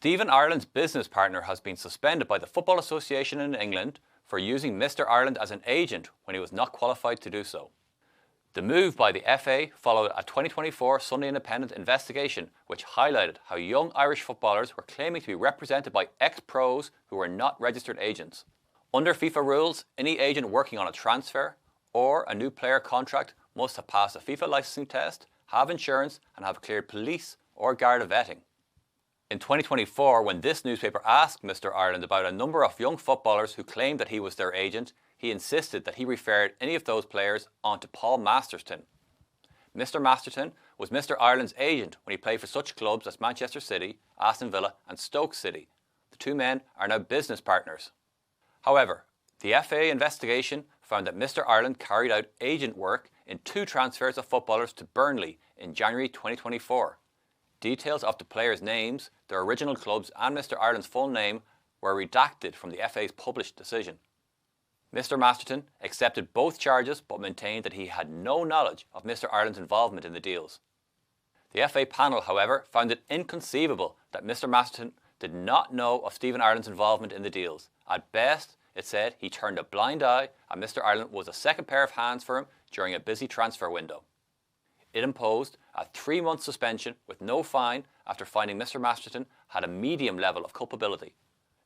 Stephen Ireland's business partner has been suspended by the Football Association in England for using Mr. Ireland as an agent when he was not qualified to do so. The move by the FA followed a 2024 Sunday Independent investigation which highlighted how young Irish footballers were claiming to be represented by ex-pros who were not registered agents. Under FIFA rules, any agent working on a transfer or a new player contract must have passed a FIFA licensing test, have insurance and have cleared police or garda vetting. In 2024, when this newspaper asked Mr. Ireland about a number of young footballers who claimed that he was their agent, he insisted that he referred any of those players on to Paul Masterton. Mr. Masterton was Mr. Ireland's agent when he played for such clubs as Manchester City, Aston Villa and Stoke City. The two men are now business partners. However, the FA investigation found that Mr. Ireland carried out agent work in 2 transfers of footballers to Burnley in January 2024. Details of the players' names, their original clubs and Mr. Ireland's full name were redacted from the FA's published decision. Mr. Masterton accepted both charges but maintained that he had no knowledge of Mr. Ireland's involvement in the deals. The FA panel, however, found it inconceivable that Mr. Masterton did not know of Stephen Ireland's involvement in the deals. At best, it said he turned a blind eye and Mr. Ireland was a second pair of hands for him during a busy transfer window. It imposed a 3-month suspension with no fine after finding Mr. Masterton had a medium level of culpability.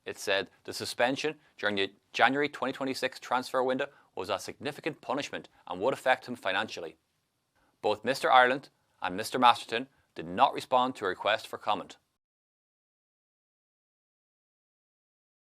It said the suspension during the January 2026 transfer window was a significant punishment and would affect him financially. Both Mr. Ireland and Mr. Masterton did not respond to a request for comment.